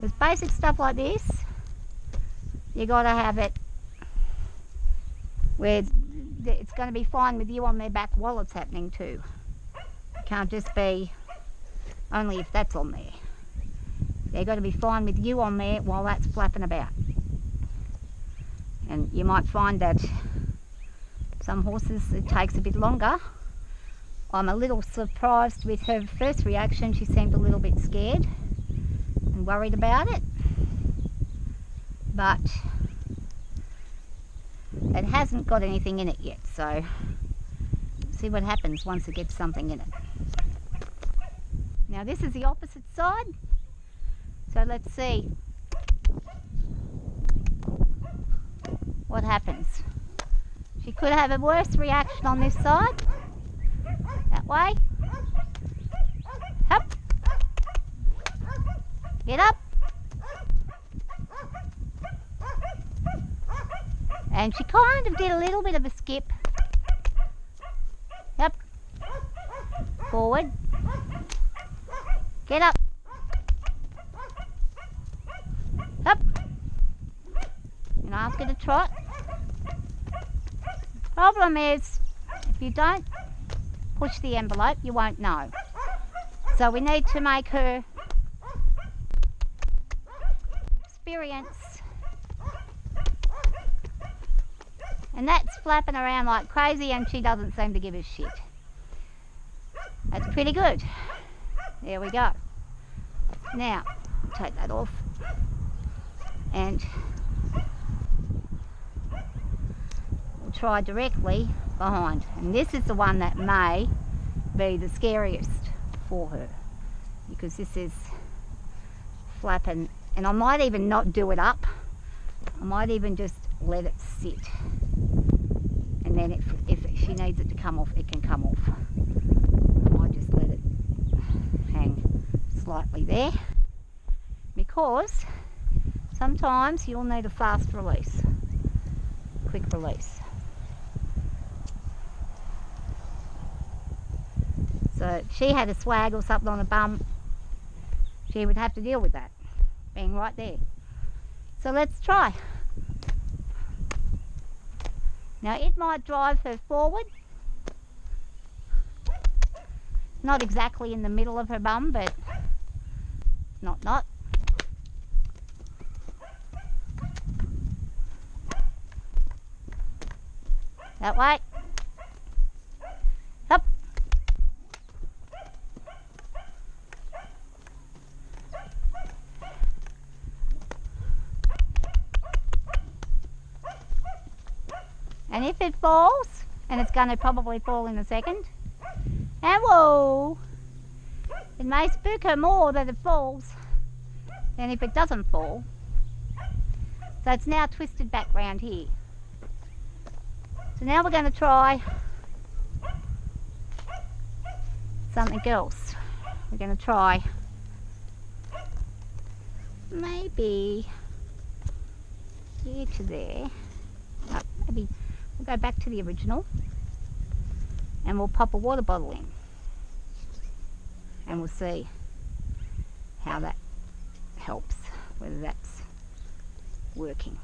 Because basic stuff like this, you got to have it where it's going to be fine with you on their back while it's happening too. It can't just be only if that's on there. They've got to be fine with you on there while that's flapping about. And you might find that some horses it takes a bit longer. I'm a little surprised with her first reaction. She seemed a little bit scared and worried about it. But it hasn't got anything in it yet, so see what happens once it gets something in it. Now this is the opposite side, so let's see what happens. She could have a worse reaction on this side. That way. Up. Get up. And she kind of did a little bit of a skip. Yep. Forward. Get up. Up. And ask her to trot. Problem is, if you don't push the envelope, you won't know. So we need to make her experience. And that's flapping around like crazy and she doesn't seem to give a shit. That's pretty good. There we go. Now, take that off. And we'll try directly behind. And this is the one that may be the scariest for her. Because this is flapping. And I might even not do it up. I might even just let it sit. And then if she needs it to come off, it can come off. I might just let it hang slightly there. Because sometimes you'll need a fast release. Quick release. So if she had a swag or something on the bum, she would have to deal with that being right there. So let's try. Now it might drive her forward. Not exactly in the middle of her bum, but not. That way. Up. And if it falls, and it's going to probably fall in a second, and whoa, it may spook her more that it falls than if it doesn't fall. So it's now twisted back round here. So now we're going to try something else. We're going to try maybe here to there. No, maybe we'll go back to the original and we'll pop a water bottle in and we'll see how that helps, whether that's working.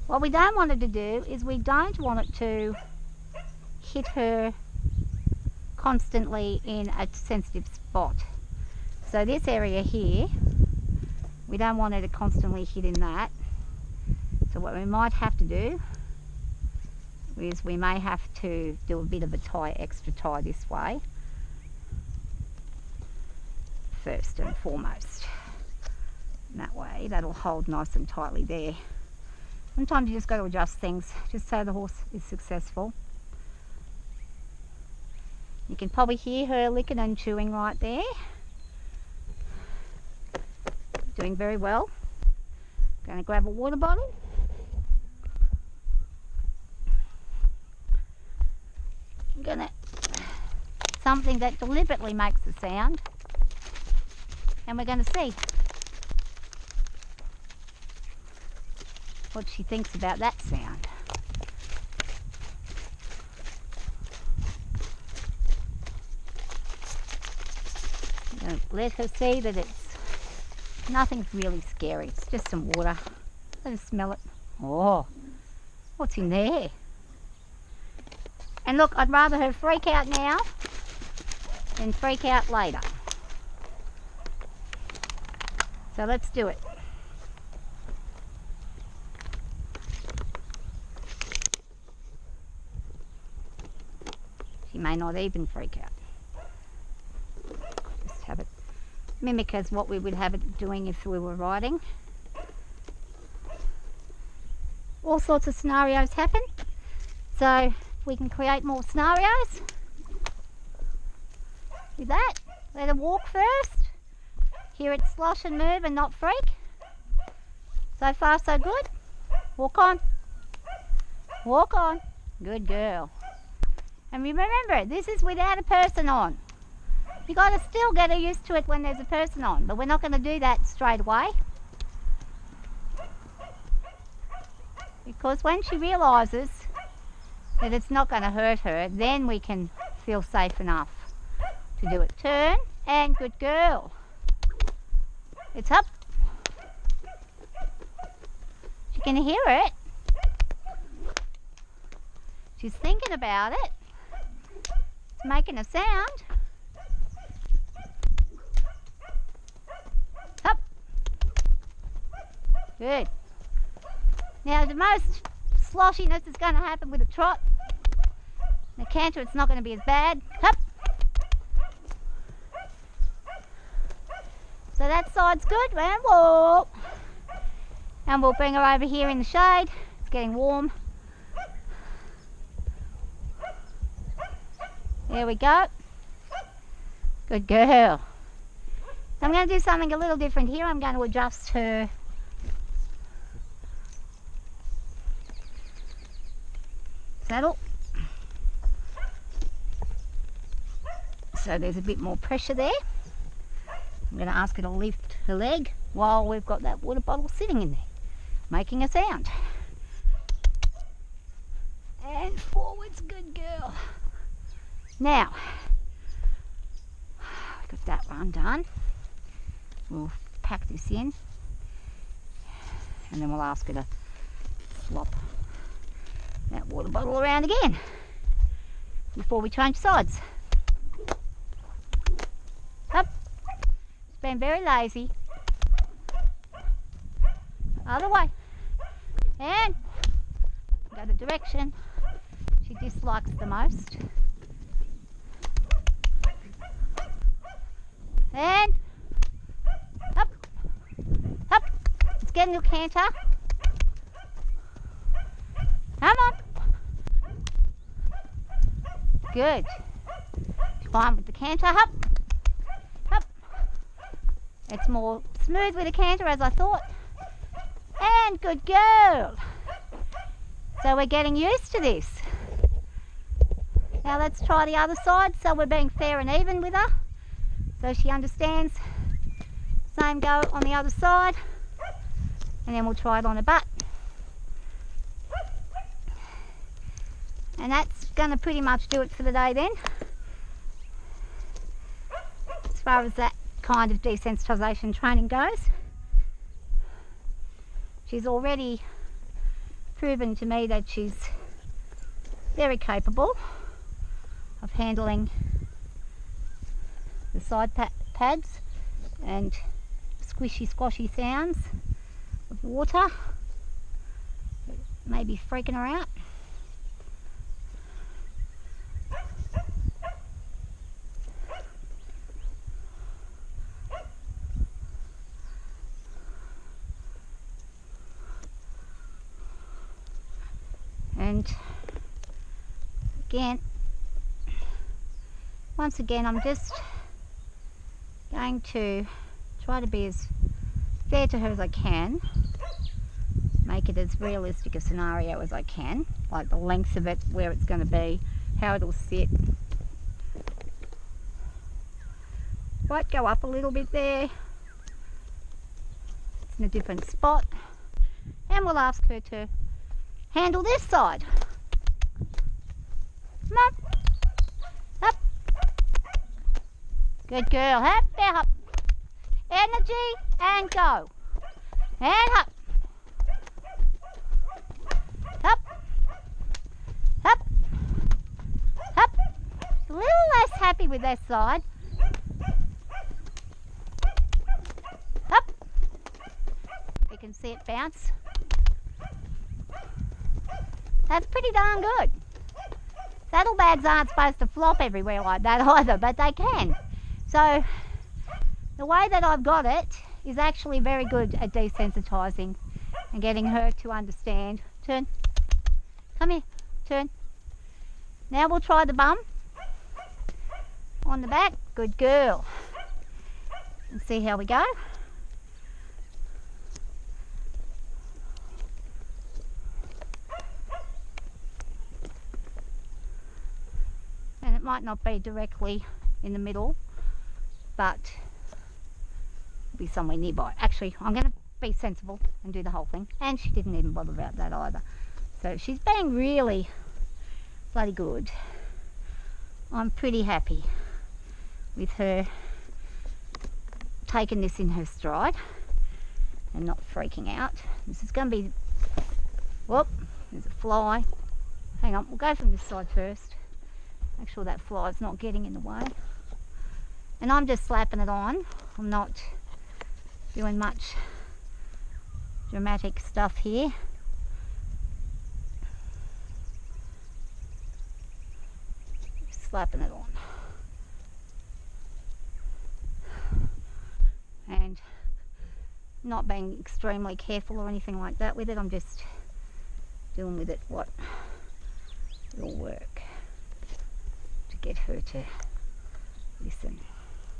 What we don't want it to do is we don't want it to hit her constantly in a sensitive spot. So this area here, we don't want her to constantly hit in that. So what we might have to do is we may have to do a bit of a tie, extra tie this way, first and foremost. And that way, that'll hold nice and tightly there. Sometimes you just got to adjust things just so the horse is successful. You can probably hear her licking and chewing right there. Doing very well. Going to grab a water bottle. I'm going to something that deliberately makes a sound, and we're going to see what she thinks about that sound. Let her see that it's nothing really scary. It's just some water. Let her smell it. Oh, what's in there? And look, I'd rather her freak out now than freak out later. So let's do it. She may not even freak out. Just have it mimic as what we would have it doing if we were riding. All sorts of scenarios happen, so we can create more scenarios with that. Let her walk first, hear it slosh and move and not freak. So far so good. Walk on, walk on, good girl. And remember, this is without a person on. You got to still get her used to it when there's a person on, but we're not going to do that straight away. Because when she realises that it's not going to hurt her, then we can feel safe enough to do it. Turn, and good girl. It's up. She can hear it. She's thinking about it. It's making a sound. Up. Good. Now the most sloshiness is going to happen with a trot. In a canter it's not going to be as bad. Up. So that side's good. And walk. And we'll bring her over here in the shade. It's getting warm. There we go. Good girl. So I'm going to do something a little different here. I'm going to adjust her saddle. So there's a bit more pressure there. I'm going to ask her to lift her leg while we've got that water bottle sitting in there, making a sound. And forwards, good girl. Now, we've got that one done. We'll pack this in and then we'll ask her to flop that water bottle around again before we change sides. Up. She's been very lazy. Other way. And go the direction she dislikes the most. And up, up. It's getting your canter. Come on. Good. Fine with the canter. Up, up. It's more smooth with the canter, as I thought. And good girl. So we're getting used to this. Now let's try the other side, so we're being fair and even with her. So she understands. Same go on the other side. And then we'll try it on her butt. And that's going to pretty much do it for the day then. As far as that kind of desensitisation training goes. She's already proven to me that she's very capable of handling the side pads and squishy squashy sounds of water. Maybe freaking her out. And again, once again, I'm just going to try to be as fair to her as I can, make it as realistic a scenario as I can, like the length of it, where it's going to be, how it'll sit. Might go up a little bit there, it's in a different spot, and we'll ask her to handle this side. Come on. Up. Good girl. Hop, hop. Energy and go. And hop. Hop. Hop. Hop. A little less happy with that side. Hop. You can see it bounce. That's pretty darn good. Saddlebags aren't supposed to flop everywhere like that either, but they can. So the way that I've got it is actually very good at desensitising and getting her to understand. Turn. Come here. Turn. Now we'll try the bum. On the back. Good girl. And see how we go. And it might not be directly in the middle, but it'll be somewhere nearby. Actually, I'm going to be sensible and do the whole thing. And she didn't even bother about that either. So she's being really bloody good. I'm pretty happy with her taking this in her stride and not freaking out. This is going to be... Whoop, there's a fly. Hang on, we'll go from this side first. Make sure that fly's not getting in the way. And I'm just slapping it on. I'm not doing much dramatic stuff here. Just slapping it on. And not being extremely careful or anything like that with it. I'm just doing with it what will work to get her to listen.